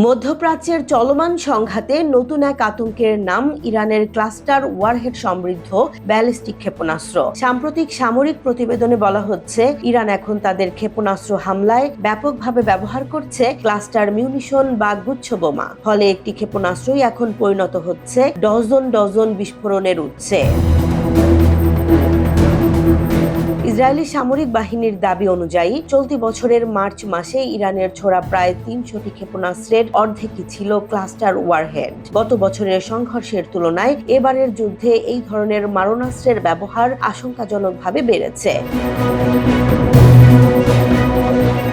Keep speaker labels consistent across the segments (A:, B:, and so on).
A: মধ্যপ্রাচ্যের চলমান সংঘাতে নতুন এক আতঙ্কের নাম ইরানের ক্লাস্টার ওয়ারহেড সমৃদ্ধ ব্যালিস্টিক ক্ষেপণাস্ত্র। সাম্প্রতিক সামরিক প্রতিবেদনে বলা হচ্ছে, ইরান এখন তাদের ক্ষেপণাস্ত্র হামলায় ব্যাপকভাবে ব্যবহার করছে ক্লাস্টার মিউনিশন বা গুচ্ছ বোমা। ফলে একটি ক্ষেপণাস্ত্রই এখন পরিণত হচ্ছে ডজন ডজন বিস্ফোরণের উৎসে। ইসরায়েলি সামরিক বাহিনীর দাবি অনুযায়ী চলতি বছরের মার্চ মাসে ইরানের ছোড়া প্রায় ৩০০টি ক্ষেপণাস্ত্রের অর্ধেকই ছিল ক্লাস্টার ওয়ারহেড। গত বছরের সংঘর্ষের তুলনায় এবারের যুদ্ধে এই ধরনের মারণাস্ত্রের ব্যবহার আশঙ্কাজনকভাবে বেড়েছে।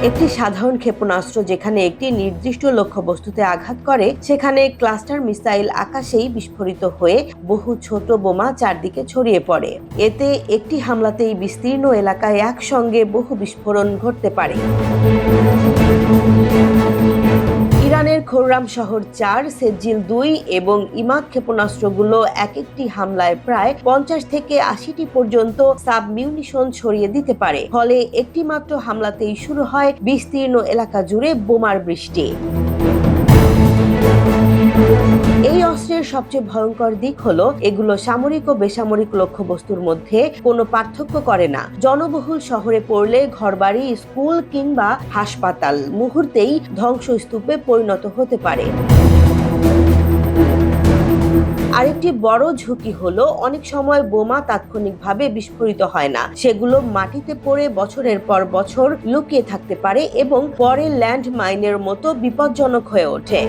A: একটি সাধারণ ক্ষেপণাস্ত্র যেখানে একটি নির্দিষ্ট লক্ষ্যবস্তুতে আঘাত করে, সেখানে ক্লাস্টার মিসাইল আকাশেই বিস্ফোরিত হয়ে বহু ছোট বোমা চারদিকে ছড়িয়ে পড়ে। এতে একটি হামলাতেই বিস্তীর্ণ এলাকায় একসঙ্গে বহু বিস্ফোরণ ঘটতে পারে। ইরানের খোররাম শহর ৪, সেজ্জিল ২ এবং ইমাদ ক্ষেপণাস্ত্রগুলো এক একটি হামলায় প্রায় ৫০ থেকে ৮০টি পর্যন্ত সাবমিউনিশন ছড়িয়ে দিতে পারে। ফলে একটি মাত্র হামলাতেই শুরু হয় বিস্তীর্ণ এলাকা জুড়ে বোমার বৃষ্টি। এই অস্ত্রের সবচেয়ে ভয়ঙ্কর দিক হলো এগুলো সামরিক ও বেসামরিক লক্ষ্যবস্তুর মধ্যে কোনো পার্থক্য করে না। জনবহুল শহরে পড়লে ঘরবাড়ি, স্কুল কিংবা হাসপাতাল মুহূর্তেই ধ্বংসস্তূপে পরিণত হতে পারে। আরেকটি বড় ঝুঁকি হলো অনেক সময় বোমা তাৎক্ষণিকভাবে বিস্ফোরিত হয় না। সেগুলো মাটিতে পড়ে বছরের পর বছর লুকিয়ে থাকতে পারে এবং পরে ল্যান্ড মাইনের মতো বিপজ্জনক হয়ে ওঠে।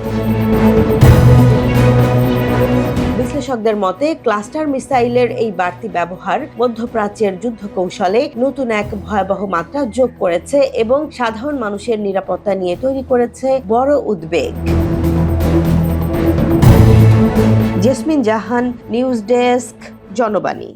A: বিশ্লেষকদের মতে, ক্লাস্টার মিসাইলের এই বাড়তি ব্যবহার মধ্যপ্রাচ্যের যুদ্ধ কৌশলে নতুন এক ভয়াবহ মাত্রা যোগ করেছে এবং সাধারণ মানুষের নিরাপত্তা নিয়ে তৈরি করেছে বড় উদ্বেগ। জেসমিন জাহান, নিউজ ডেস্ক, জনবাণী।